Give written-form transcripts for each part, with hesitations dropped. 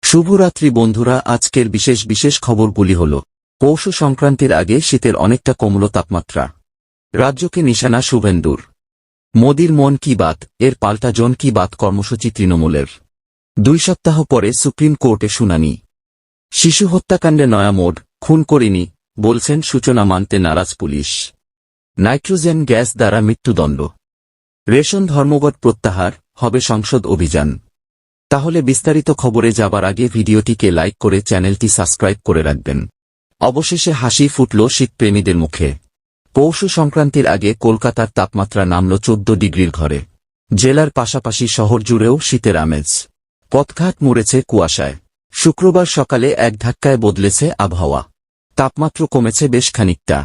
শুভরাত্রি বন্ধুরা, আজকের বিশেষ খবরগুলি হল: পৌষ সংক্রান্তির আগে শীতের অনেকটা কমল তাপমাত্রা, রাজ্যকে নিশানা শুভেন্দুর। মোদির মন কি বাত, এর পাল্টা জন কি বাত কর্মসূচি তৃণমূলের। 2 সপ্তাহ পরে সুপ্রিম কোর্টে শুনানি। শিশু হত্যাকাণ্ডে নয়া মোড়, খুন করিনি বলছেন সূচনা মানতে নারাজ পুলিশ। নাইট্রোজেন গ্যাস দ্বারা মৃত্যুদণ্ড। রেশন ধর্মঘট প্রত্যাহার, হবে সংসদ অভিযান। তাহলে বিস্তারিত খবরে যাবার আগে ভিডিওটিকে লাইক করে চ্যানেলটি সাবস্ক্রাইব করে রাখবেন। অবশেষে হাসি ফুটল শীতপ্রেমীদের মুখে। পৌষ সংক্রান্তির আগে কলকাতার তাপমাত্রা নামল 14 ডিগ্রির ঘরে। জেলার পাশাপাশি শহর জুড়েও শীতের আমেজ। পথঘাট মুড়েছে কুয়াশায়। শুক্রবার সকালে এক ধাক্কায় বদলেছে আবহাওয়া। তাপমাত্রা কমেছে বেশ খানিকটা।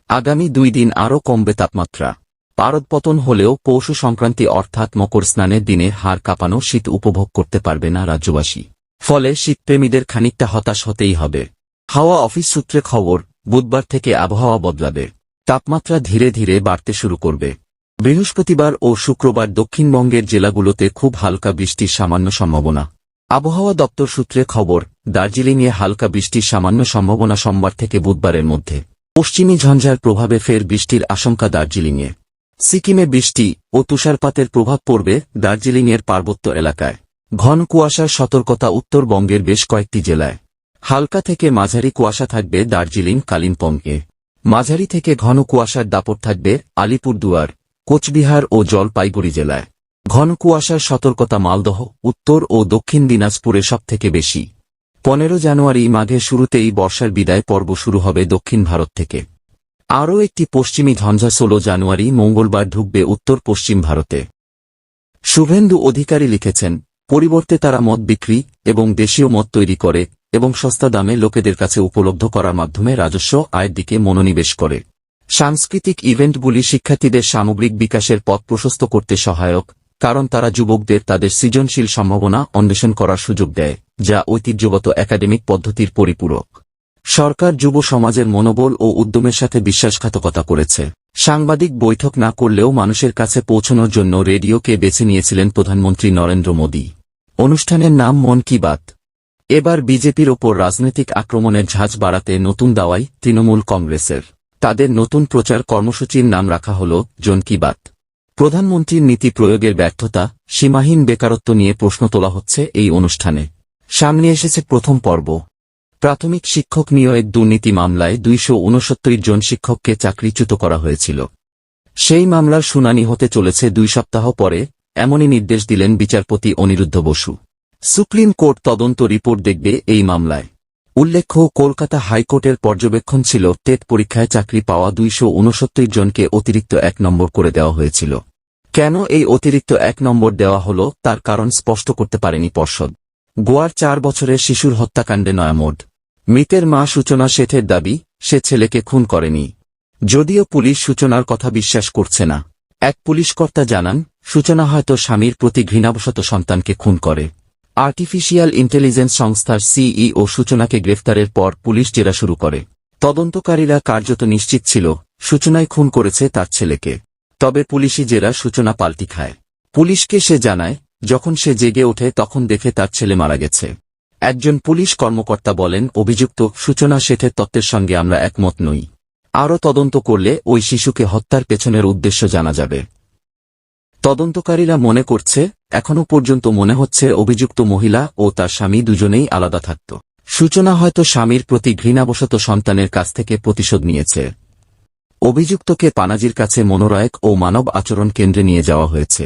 আগামী 2 দিন আরও কমবে তাপমাত্রা। পারদপতন হলেও পৌষ সংক্রান্তি অর্থাৎ মকর স্নানের দিনে হাড় কাঁপানো শীত উপভোগ করতে পারবে না রাজ্যবাসী। ফলে শীতপ্রেমীদের খানিকটা হতাশ হতেই হবে। হাওয়া অফিস সূত্রে খবর, বুধবার থেকে আবহাওয়া বদলাবে। তাপমাত্রা ধীরে ধীরে বাড়তে শুরু করবে। বৃহস্পতিবার ও শুক্রবার দক্ষিণবঙ্গের জেলাগুলোতে খুব হালকা বৃষ্টির সামান্য সম্ভাবনা। আবহাওয়া দপ্তর সূত্রে খবর, দার্জিলিংয়ে হালকা বৃষ্টির সামান্য সম্ভাবনা সোমবার থেকে বুধবারের মধ্যে। পশ্চিমী ঝঞ্ঝার প্রভাবে ফের বৃষ্টির আশঙ্কা দার্জিলিংয়ে। সিকিমে বৃষ্টি ও তুষারপাতের প্রভাব পড়বে দার্জিলিংয়ের পার্বত্য এলাকায়। ঘন কুয়াশার সতর্কতা উত্তরবঙ্গের বেশ কয়েকটি জেলায়। হালকা থেকে মাঝারি কুয়াশা থাকবে দার্জিলিং কালিম্পংয়ে। মাঝারি থেকে ঘন কুয়াশার দাপট থাকবে আলিপুরদুয়ার, কোচবিহার ও জলপাইগুড়ি জেলায়। ঘন কুয়াশার সতর্কতা মালদহ, উত্তর ও দক্ষিণ দিনাজপুরে সবথেকে বেশি। 15 জানুয়ারি মাঘের শুরুতেই বর্ষার বিদায় পর্ব শুরু হবে দক্ষিণ ভারত থেকে। আরও একটি পশ্চিমী ঝঞ্ঝা 16 জানুয়ারি মঙ্গলবার ঢুকবে উত্তর পশ্চিম ভারতে। শুভেন্দু অধিকারী লিখেছেন, পরিবর্তে তারা মদ বিক্রি এবং দেশীয় মদ তৈরি করে এবং সস্তা দামে লোকেদের কাছে উপলব্ধ করার মাধ্যমে রাজস্ব আয়ের দিকে মনোনিবেশ করে। সাংস্কৃতিক ইভেন্টগুলি শিক্ষার্থীদের সামগ্রিক বিকাশের পথ প্রশস্ত করতে সহায়ক, কারণ তারা যুবকদের তাদের সৃজনশীল সম্ভাবনা অন্বেষণ করার সুযোগ দেয়, যা ঐতিহ্যগত একাডেমিক পদ্ধতির পরিপূরক। সরকার যুব সমাজের মনোবল ও উদ্যমের সাথে বিশ্বাসঘাতকতা করেছে। সাংবাদিক বৈঠক না করলেও মানুষের কাছে পৌঁছানোর জন্য রেডিওকে বেছে নিয়েছিলেন প্রধানমন্ত্রী নরেন্দ্র মোদী। অনুষ্ঠানের নাম মন কি বাত। এবার বিজেপির ওপর রাজনৈতিক আক্রমণের ঝাঁজ বাড়াতে নতুন দাওয়াই তৃণমূল কংগ্রেসের। তাদের নতুন প্রচার কর্মসূচির নাম রাখা হল জন কি বাত। প্রধানমন্ত্রীর নীতি প্রয়োগের ব্যর্থতা, সীমাহীন বেকারত্ব নিয়ে প্রশ্ন তোলা হচ্ছে এই অনুষ্ঠানে। সামনে এসেছে প্রথম পর্ব। প্রাথমিক শিক্ষক নিয়োগ দুর্নীতি মামলায় 269 জন শিক্ষককে চাকরিচ্যুত করা হয়েছিল। সেই মামলার শুনানি হতে চলেছে 2 সপ্তাহ পরে, এমনই নির্দেশ দিলেন বিচারপতি অনিরুদ্ধ বসু। সুপ্রিম কোর্ট তদন্ত রিপোর্ট দেখবে এই মামলায়। উল্লেখ্য, কলকাতা হাইকোর্টের পর্যবেক্ষণ ছিল টেট পরীক্ষায় চাকরি পাওয়া 269 জনকে অতিরিক্ত 1 নম্বর করে দেওয়া হয়েছিল। কেন এই অতিরিক্ত 1 নম্বর দেওয়া হল তার কারণ স্পষ্ট করতে পারেনি পর্ষদ। গোয়ার 4 বছরের শিশুর হত্যাকাণ্ডে নয়া মোড়। মৃতের মা সূচনা শেঠের দাবি, সে ছেলেকে খুন করেনি। যদিও পুলিশ সূচনার কথা বিশ্বাস করছে না। এক পুলিশকর্তা জানান, সূচনা হয়তো স্বামীর প্রতি ঘৃণাবশত সন্তানকে খুন করে। আর্টিফিশিয়াল ইন্টেলিজেন্স সংস্থার সিইও সূচনাকে গ্রেফতারের পর পুলিশ জেরা শুরু করে। তদন্তকারীরা কার্যত নিশ্চিত ছিল সূচনাই খুন করেছে তার ছেলেকে। তবে পুলিশি জেরা সূচনা পাল্টি খায়। পুলিশকে সে জানায়, যখন সে জেগে ওঠে তখন দেখে তার ছেলে মারা গেছে। একজন পুলিশ কর্মকর্তা বলেন, অভিযুক্ত সূচনা শেঠের তত্ত্বের সঙ্গে আমরা একমত নই। আরও তদন্ত করলে ওই শিশুকে হত্যার পেছনের উদ্দেশ্য জানা যাবে। তদন্তকারীরা মনে করছে, এখনও পর্যন্ত মনে হচ্ছে অভিযুক্ত মহিলা ও তার স্বামী দুজনেই আলাদা থাকত। সূচনা হয়তো স্বামীর প্রতি ঘৃণাবশত সন্তানের কাছ থেকে প্রতিশোধ নিয়েছে। অভিযুক্তকে পানাজির কাছে মনোরয়ক ও মানব আচরণ কেন্দ্রে নিয়ে যাওয়া হয়েছে।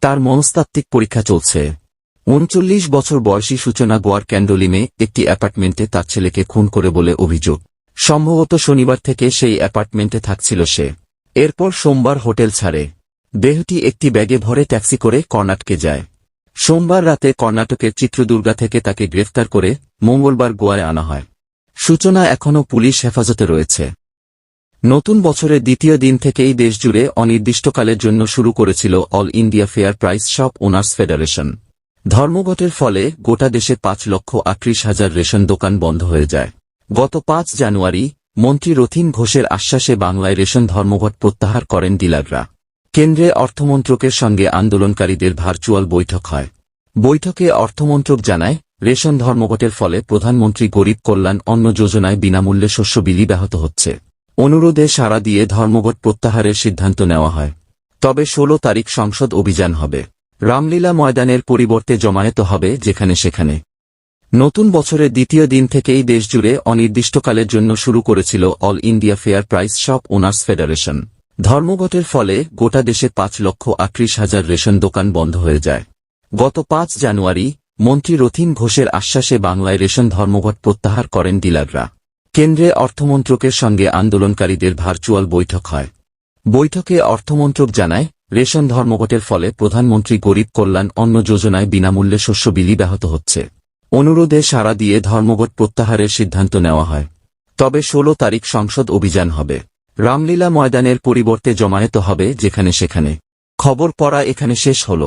তার মনস্তাত্ত্বিক পরীক্ষা চলছে। 39 বছর বয়সী সূচনা গোয়ার ক্যান্ডোলিমে একটি অ্যাপার্টমেন্টে তার ছেলেকে খুন করে বলে অভিযোগ। সম্ভবত শনিবার থেকে সেই অ্যাপার্টমেন্টে থাকছিল সে। এরপর সোমবার হোটেল ছাড়ে। দেহটি একটি ব্যাগে ভরে ট্যাক্সি করে কর্ণাটকে যায়। সোমবার রাতে কর্ণাটকের চিত্রদুর্গা থেকে তাকে গ্রেফতার করে মঙ্গলবার গোয়ায় আনা হয়। সূচনা এখনও পুলিশ হেফাজতে রয়েছে। নতুন বছরের দ্বিতীয় দিন থেকেই দেশজুড়ে অনির্দিষ্টকালের জন্য শুরু করেছিল all India fair price shop owners federation. ধর্মঘটের ফলে গোটা দেশে 5,38,000 রেশন দোকান বন্ধ হয়ে যায়। গত 5 জানুয়ারি মন্ত্রী রথীন ঘোষের আশ্বাসে বাংলায় রেশন ধর্মঘট প্রত্যাহার করেন ডিলাররা। কেন্দ্রে অর্থমন্ত্রকের সঙ্গে আন্দোলনকারীদের ভার্চুয়াল বৈঠক হয়। বৈঠকে অর্থমন্ত্রক জানায়, রেশন ধর্মঘটের ফলে প্রধানমন্ত্রী গরিব কল্যাণ অন্ন যোজনায় বিনামূল্যে শস্য বিলি ব্যাহত হচ্ছে। অনুরোধে সাড়া দিয়ে ধর্মঘট প্রত্যাহারের সিদ্ধান্ত নেওয়া হয়। তবে 16 তারিখ সংসদ অভিযান হবে। রামলীলা ময়দানের পরিবর্তে জমায়েত হবে যেখানে সেখানে। নতুন বছরের দ্বিতীয় দিন থেকেই দেশজুড়ে অনির্দিষ্টকালের জন্য শুরু করেছিল all India fair price shop owners federation. ধর্মঘটের ফলে গোটা দেশে 5,38,000 রেশন দোকান বন্ধ হয়ে যায়। গত 5 জানুয়ারি মন্ত্রী রথীন ঘোষের আশ্বাসে বাংলায় রেশন ধর্মঘট প্রত্যাহার করেন ডিলাররা। কেন্দ্রে অর্থমন্ত্রকের সঙ্গে আন্দোলনকারীদের ভার্চুয়াল বৈঠক হয়। বৈঠকে অর্থমন্ত্রক জানায়, রেশন ধর্মঘটের ফলে প্রধানমন্ত্রী গরিব কল্যাণ অন্ন যোজনায় বিনামূল্যে শস্য বিলি ব্যাহত হচ্ছে। অনুরোধে সাড়া দিয়ে ধর্মঘট প্রত্যাহারের সিদ্ধান্ত নেওয়া হয়। তবে 16 তারিখ সংসদ অভিযান হবে। রামলীলা ময়দানের পরিবর্তে জমায়েত হবে যেখানে সেখানে। খবর পড়া এখানে শেষ হল।